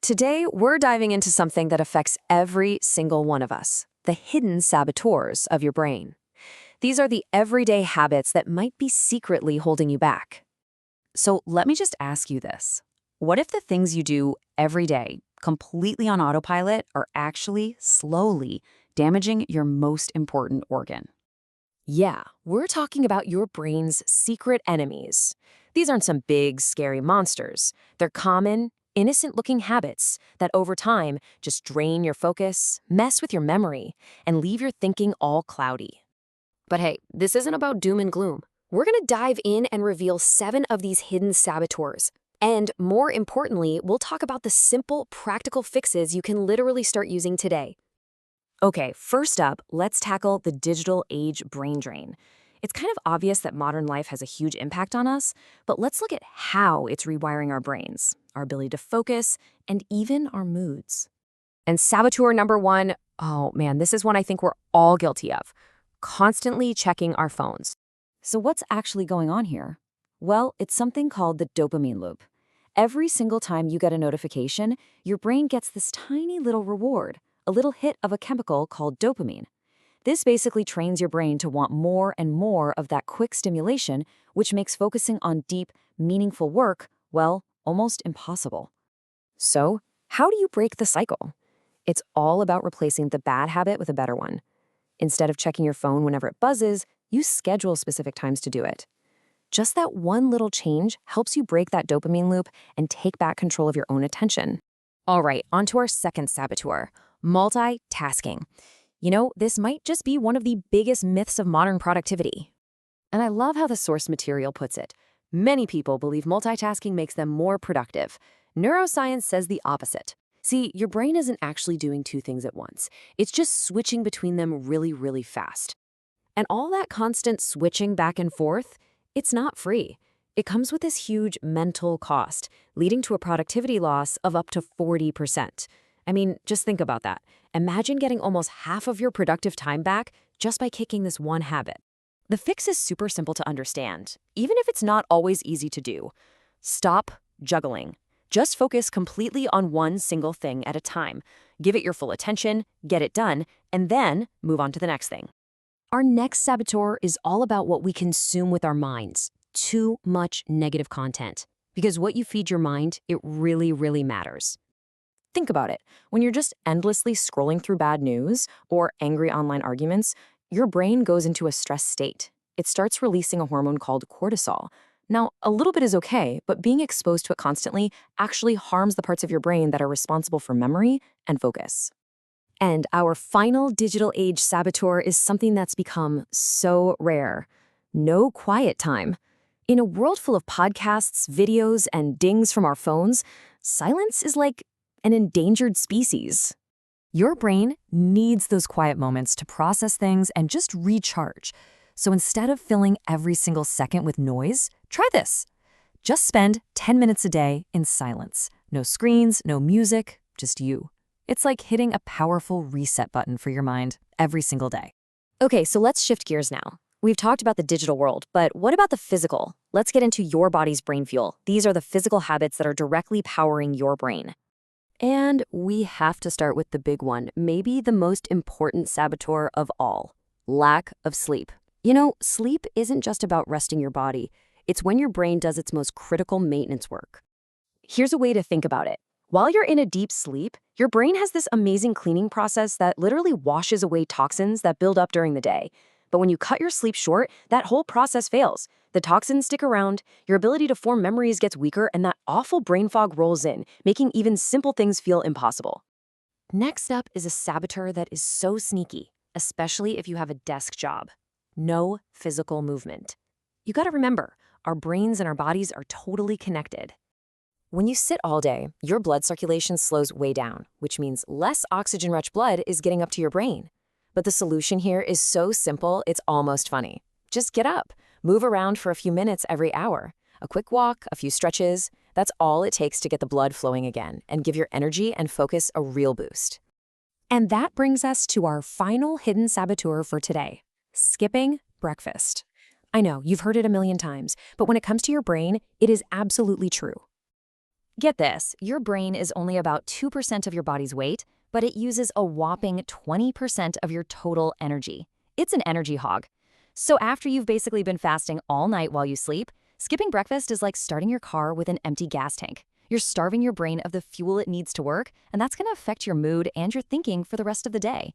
Today, we're diving into something that affects every single one of us, the hidden saboteurs of your brain. These are the everyday habits that might be secretly holding you back. So let me just ask you this. What if the things you do every day, completely on autopilot, are actually slowly damaging your most important organ? Yeah, we're talking about your brain's secret enemies. These aren't some big, scary monsters. They're common, innocent-looking habits that over time just drain your focus, mess with your memory, and leave your thinking all cloudy. But hey, this isn't about doom and gloom. We're going to dive in and reveal 7 of these hidden saboteurs. And more importantly, we'll talk about the simple, practical fixes you can literally start using today. Okay, first up, let's tackle the digital age brain drain. It's kind of obvious that modern life has a huge impact on us, but let's look at how it's rewiring our brains, our ability to focus, and even our moods. And saboteur number 1, oh man, this is one I think we're all guilty of. Constantly checking our phones. So what's actually going on here? Well, it's something called the dopamine loop. Every single time you get a notification, your brain gets this tiny little reward, a little hit of a chemical called dopamine. This basically trains your brain to want more and more of that quick stimulation, which makes focusing on deep, meaningful work, well, almost impossible. So, how do you break the cycle? It's all about replacing the bad habit with a better one. Instead of checking your phone whenever it buzzes, you schedule specific times to do it. Just that one little change helps you break that dopamine loop and take back control of your own attention. All right, on to our second saboteur, multitasking. You know, this might just be one of the biggest myths of modern productivity. And I love how the source material puts it. Many people believe multitasking makes them more productive. Neuroscience says the opposite. See, your brain isn't actually doing 2 things at once. It's just switching between them really, really fast. And all that constant switching back and forth, it's not free. It comes with this huge mental cost, leading to a productivity loss of up to 40%. I mean, just think about that. Imagine getting almost half of your productive time back just by kicking this one habit. The fix is super simple to understand, even if it's not always easy to do. Stop juggling. Just focus completely on one single thing at a time. Give it your full attention, get it done, and then move on to the next thing. Our next saboteur is all about what we consume with our minds. Too much negative content. Because what you feed your mind, it really, really matters. Think about it. When you're just endlessly scrolling through bad news or angry online arguments, your brain goes into a stress state. It starts releasing a hormone called cortisol. Now, a little bit is okay, but being exposed to it constantly actually harms the parts of your brain that are responsible for memory and focus. And our final digital age saboteur is something that's become so rare. No quiet time. In a world full of podcasts, videos, and dings from our phones, silence is like an endangered species. Your brain needs those quiet moments to process things and just recharge. So instead of filling every single second with noise, try this. Just spend 10 minutes a day in silence. No screens, no music, just you. It's like hitting a powerful reset button for your mind every single day. Okay, so let's shift gears now. We've talked about the digital world, but what about the physical? Let's get into your body's brain fuel. These are the physical habits that are directly powering your brain. And we have to start with the big one, maybe the most important saboteur of all, lack of sleep. You know, sleep isn't just about resting your body. It's when your brain does its most critical maintenance work. Here's a way to think about it. While you're in a deep sleep, your brain has this amazing cleaning process that literally washes away toxins that build up during the day. But when you cut your sleep short, that whole process fails. The toxins stick around, your ability to form memories gets weaker, and that awful brain fog rolls in, making even simple things feel impossible. Next up is a saboteur that is so sneaky, especially if you have a desk job. No physical movement. You gotta remember, our brains and our bodies are totally connected. When you sit all day, your blood circulation slows way down, which means less oxygen-rich blood is getting up to your brain. But the solution here is so simple, it's almost funny. Just get up, move around for a few minutes every hour. A quick walk, a few stretches, that's all it takes to get the blood flowing again and give your energy and focus a real boost. And that brings us to our final hidden saboteur for today, skipping breakfast. I know, you've heard it a million times, but when it comes to your brain, it is absolutely true. Get this, your brain is only about 2% of your body's weight, but it uses a whopping 20% of your total energy. It's an energy hog. So after you've basically been fasting all night while you sleep, skipping breakfast is like starting your car with an empty gas tank. You're starving your brain of the fuel it needs to work, and that's going to affect your mood and your thinking for the rest of the day.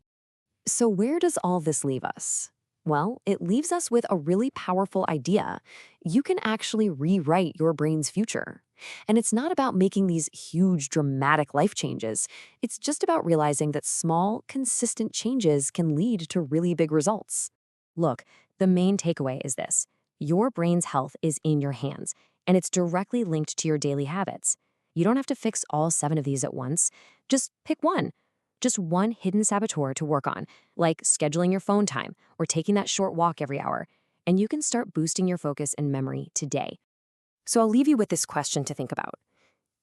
So where does all this leave us? Well, it leaves us with a really powerful idea. You can actually rewrite your brain's future. And it's not about making these huge, dramatic life changes. It's just about realizing that small, consistent changes can lead to really big results. Look, the main takeaway is this. Your brain's health is in your hands, and it's directly linked to your daily habits. You don't have to fix all 7 of these at once. Just pick one. Just one hidden saboteur to work on, like scheduling your phone time or taking that short walk every hour, and you can start boosting your focus and memory today. So I'll leave you with this question to think about.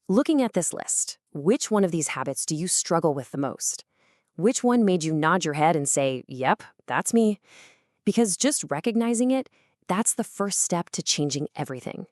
Looking at this list, which one of these habits do you struggle with the most? Which one made you nod your head and say, yep, that's me? Because just recognizing it, that's the first step to changing everything.